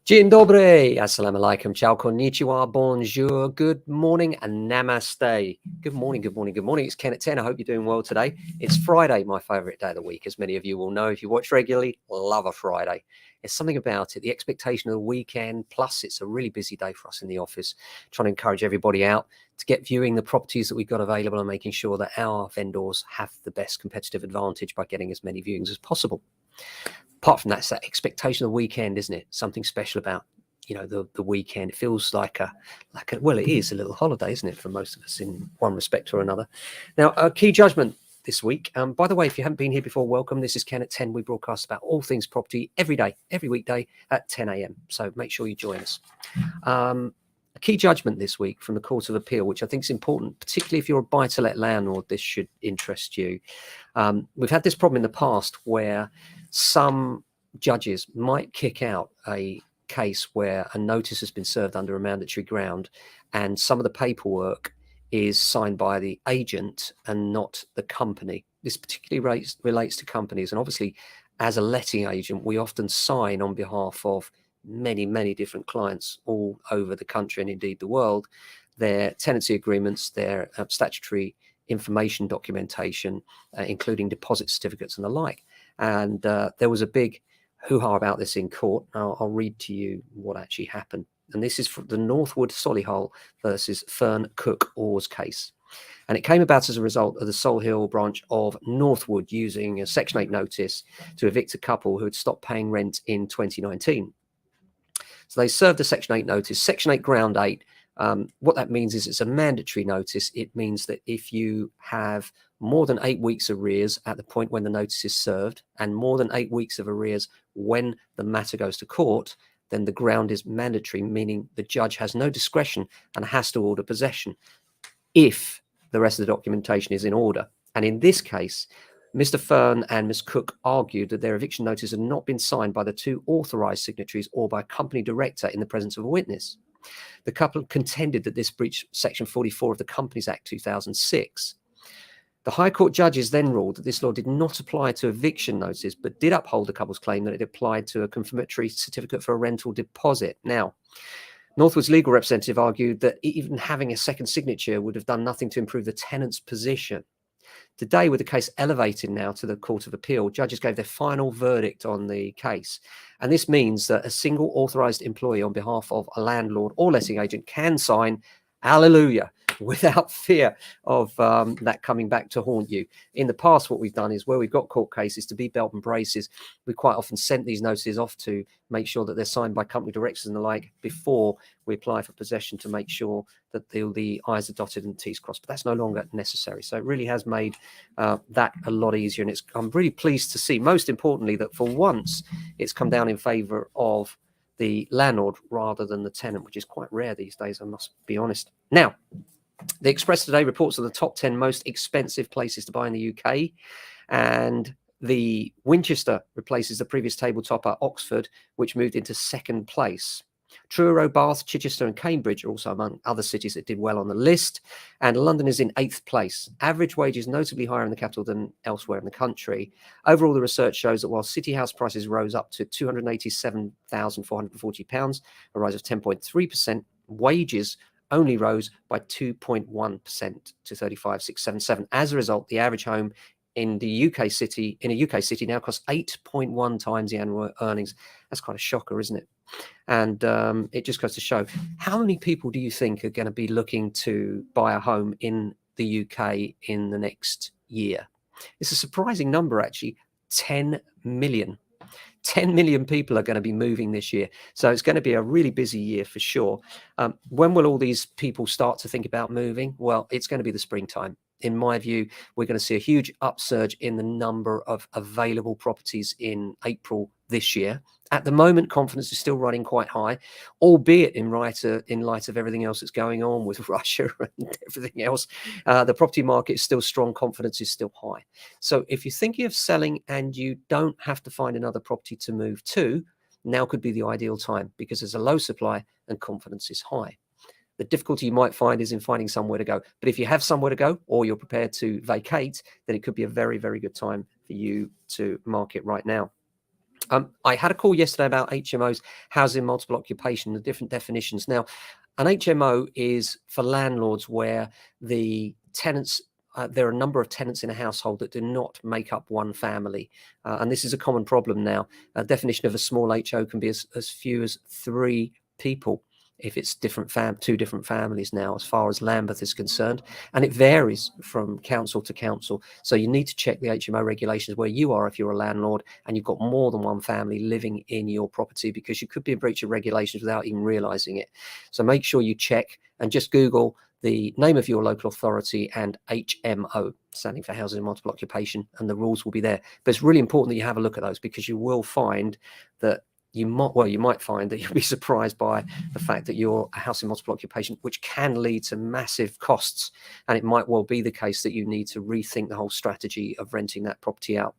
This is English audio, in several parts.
Dzień dobry, assalamu alaikum, ciao, konnichiwa, bonjour, good morning, and namaste. Good morning, good morning, good morning. It's Ken at 10. I hope you're doing well today. It's Friday, my favorite day of the week, as many of you will know. If you watch regularly, love a Friday. There's something about it, the expectation of the weekend, plus it's a really busy day for us in the office, trying to encourage everybody out to get viewing the properties that we've got available and making sure that our vendors have the best competitive advantage by getting as many viewings as possible. Apart from that, it's that expectation of the weekend, isn't it? Something special about, the weekend. It feels like well, it is a little holiday, isn't it, for most of us in one respect or another. Now, a key judgment this week. By the way, if you haven't been here before, welcome. This is Ken at 10. We broadcast about all things property every day, every weekday at 10 a.m. So make sure you join us. A key judgment this week from the Court of Appeal, which I think is important, particularly if you're a buy-to-let landlord. This should interest you. We've had this problem in the past where some judges might kick out a case where a notice has been served under a mandatory ground and some of the paperwork is signed by the agent and not the company. This particularly relates to companies, and obviously as a letting agent we often sign on behalf of many different clients all over the country and indeed the world their tenancy agreements, their statutory information documentation, including deposit certificates and the like. And there was a big hoo-ha about this in court. I'll read to you what actually happened. And this is from the Northwood Solihull versus Fern Cook Oars case. And it came about as a result of the Solihull branch of Northwood using a Section 8 notice to evict a couple who had stopped paying rent in 2019. So they served a Section 8 notice, Section 8 Ground 8. What that means is it's a mandatory notice. It means that if you have more than 8 weeks arrears at the point when the notice is served and more than 8 weeks of arrears when the matter goes to court, then the ground is mandatory, meaning the judge has no discretion and has to order possession if the rest of the documentation is in order. And in this case, Mr. Fern and Ms. Cook argued that their eviction notice had not been signed by the two authorised signatories or by a company director in the presence of a witness. The couple contended that this breached Section 44 of the Companies Act 2006. The High Court judges then ruled that this law did not apply to eviction notices, but did uphold the couple's claim that it applied to a confirmatory certificate for a rental deposit. Now, Northwood's legal representative argued that even having a second signature would have done nothing to improve the tenant's position. Today, with the case elevated now to the Court of Appeal, judges gave their final verdict on the case. And this means that a single authorised employee on behalf of a landlord or letting agent can sign, hallelujah, without fear of that coming back to haunt you. In the past, what we've done is where we've got court cases, to be belt and braces, we quite often sent these notices off to make sure that they're signed by company directors and the like before we apply for possession, to make sure that the I's are dotted and T's crossed. But that's no longer necessary. So it really has made that a lot easier. And I'm really pleased to see, most importantly, that for once it's come down in favour of the landlord rather than the tenant, which is quite rare these days, I must be honest. Now, the Express today reports on the top 10 most expensive places to buy in the UK, and the Winchester replaces the previous table topper Oxford, which moved into second place. Truro, Bath, Chichester and Cambridge are also among other cities that did well on the list, and London is in 8th place. Average wages notably higher in the capital than elsewhere in the country. Overall, the research shows that while city house prices rose up to £287,440, a rise of 10.3%, wages only rose by 2.1% to 35,677. As a result, the average home in a UK city now costs 8.1 times the annual earnings. That's quite a shocker, isn't it? And it just goes to show, how many people do you think are going to be looking to buy a home in the UK in the next year? It's a surprising number, actually. 10 million. 10 million people are going to be moving this year. So it's going to be a really busy year for sure. When will all these people start to think about moving? Well, it's going to be the springtime. In my view, we're going to see a huge upsurge in the number of available properties in April this year. At the moment, confidence is still running quite high, albeit in light of everything else that's going on with Russia and everything else. The property market is still strong. Confidence is still high. So if you're thinking of selling and you don't have to find another property to move to, now could be the ideal time, because there's a low supply and confidence is high. The difficulty you might find is in finding somewhere to go. But if you have somewhere to go, or you're prepared to vacate, then it could be a very, very good time for you to market right now. I had a call yesterday about HMOs, housing multiple occupation, the different definitions. Now, an HMO is for landlords where the tenants, there are a number of tenants in a household that do not make up one family. And this is a common problem now. A definition of a small HO can be as few as 3 people if it's two different families now, as far as Lambeth is concerned. And it varies from council to council. So you need to check the HMO regulations where you are if you're a landlord and you've got more than one family living in your property, because you could be in breach of regulations without even realizing it. So make sure you check and just Google the name of your local authority and HMO, standing for housing and multiple occupation, and the rules will be there. But it's really important that you have a look at those, because you will find that you might find that you'll be surprised by the fact that you're a house in multiple occupation, which can lead to massive costs. And it might well be the case that you need to rethink the whole strategy of renting that property out.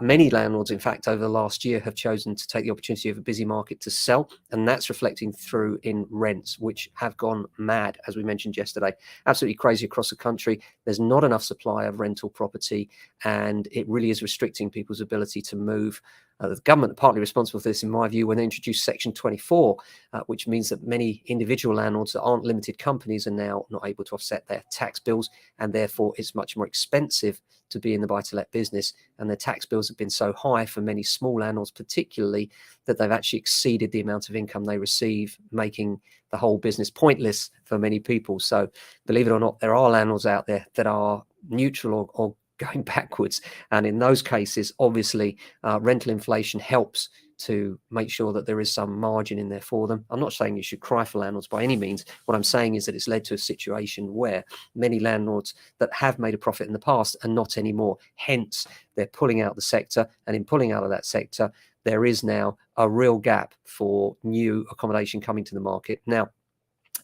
Many landlords, in fact, over the last year have chosen to take the opportunity of a busy market to sell, and that's reflecting through in rents, which have gone mad, as we mentioned yesterday. Absolutely crazy across the country. There's not enough supply of rental property, and it really is restricting people's ability to move. The government are partly responsible for this, in my view, when they introduced Section 24, which means that many individual landlords that aren't limited companies are now not able to offset their tax bills, and therefore it's much more expensive to be in the buy-to-let business. And their tax bills have been so high for many small landlords particularly, that they've actually exceeded the amount of income they receive, making the whole business pointless for many people. So believe it or not, there are landlords out there that are neutral or going backwards. And in those cases, obviously, rental inflation helps to make sure that there is some margin in there for them. I'm not saying you should cry for landlords by any means. What I'm saying is that it's led to a situation where many landlords that have made a profit in the past are not anymore. Hence, they're pulling out the sector. And in pulling out of that sector, there is now a real gap for new accommodation coming to the market. Now,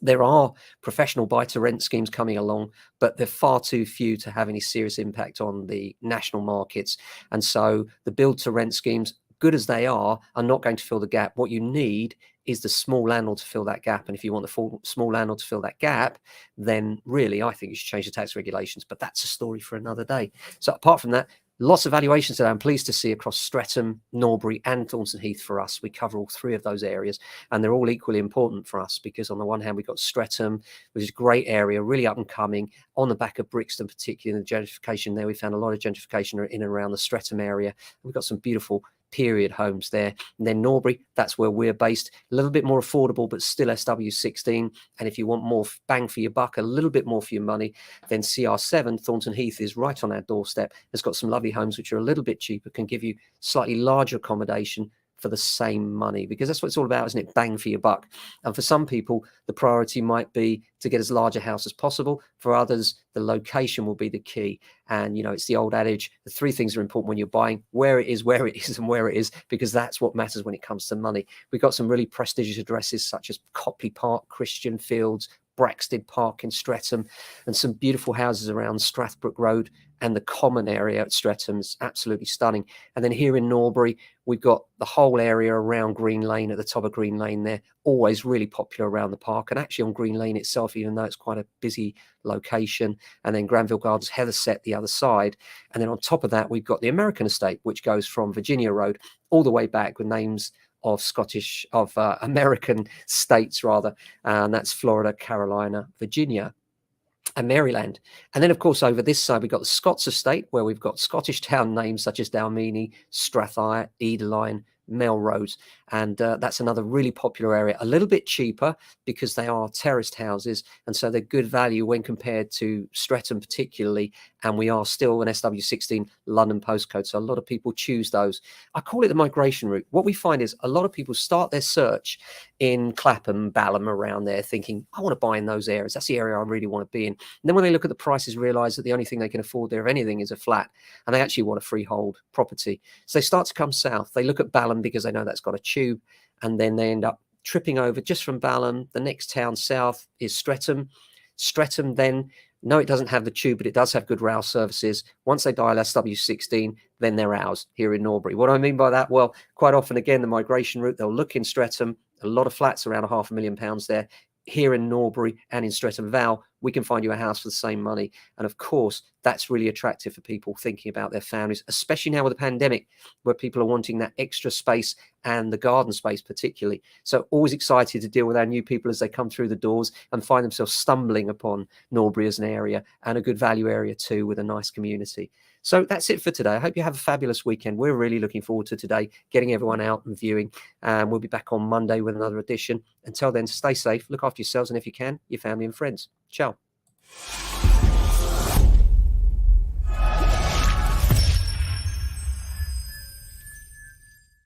there are professional buy-to-rent schemes coming along, but they're far too few to have any serious impact on the national markets. And so the build-to-rent schemes, good as they are not going to fill the gap. What you need is the small landlord to fill that gap. And if you want the small landlord to fill that gap, then really, I think you should change the tax regulations. But that's a story for another day. So apart from that, lots of valuations today I'm pleased to see across Streatham, Norbury and Thornton Heath for us. We cover all 3 of those areas, and they're all equally important for us, because on the one hand, we've got Streatham, which is a great area, really up and coming, on the back of Brixton, particularly in the gentrification there. We found a lot of gentrification in and around the Streatham area. We've got some beautiful period homes there. And then Norbury, that's where we're based, a little bit more affordable, but still SW16. And if you want more bang for your buck, a little bit more for your money, then CR7, Thornton Heath, is right on our doorstep. It's got some lovely homes which are a little bit cheaper, can give you slightly larger accommodation for the same money, because that's what it's all about, isn't it? Bang for your buck. And for some people, the priority might be to get as large a house as possible. For others, the location will be the key. And, you know, it's the old adage, the 3 things are important when you're buying: where it is, and where it is, because that's what matters when it comes to money. We've got some really prestigious addresses such as Copley Park, Christian Fields, Braxted Park in Streatham, and some beautiful houses around Strathbrook Road, and the common area at Streatham is absolutely stunning. And then here in Norbury, we've got the whole area around Green Lane, at the top of Green Lane there, always really popular around the park. And actually on Green Lane itself, even though it's quite a busy location, and then Granville Gardens, Heatherset the other side. And then on top of that, we've got the American Estate, which goes from Virginia Road all the way back with names of American states rather, and that's Florida, Carolina, Virginia and Maryland. And then of course over this side we've got the Scots Estate, where we've got Scottish town names such as Dalmeny, Strathire, Edeline, Melrose, and that's another really popular area, a little bit cheaper because they are terraced houses, and so they're good value when compared to Streatham particularly, and we are still an SW16 London postcode, so a lot of people choose those. I call it the migration route. What we find is a lot of people start their search in Clapham, Balham, around there, thinking, I want to buy in those areas, that's the area I really want to be in. And then when they look at the prices, realize that the only thing they can afford there, if anything, is a flat, and they actually want a freehold property. So they start to come south. They look at Balham because they know that's got a tube, and then they end up tripping over just from Balham. The next town south is Streatham. Streatham then, no, it doesn't have the tube, but it does have good rail services. Once they dial SW16, then they're ours here in Norbury. What do I mean by that? Well, quite often, again, the migration route, they'll look in Streatham, a lot of flats, around £500,000 there. Here in Norbury and in Streatham Val, we can find you a house for the same money. And of course, that's really attractive for people thinking about their families, especially now with the pandemic, where people are wanting that extra space and the garden space particularly. So always excited to deal with our new people as they come through the doors and find themselves stumbling upon Norbury as an area, and a good value area too, with a nice community. So that's it for today. I hope you have a fabulous weekend. We're really looking forward to today, getting everyone out and viewing. And we'll be back on Monday with another edition. Until then, stay safe, look after yourselves, and if you can, your family and friends. Ciao.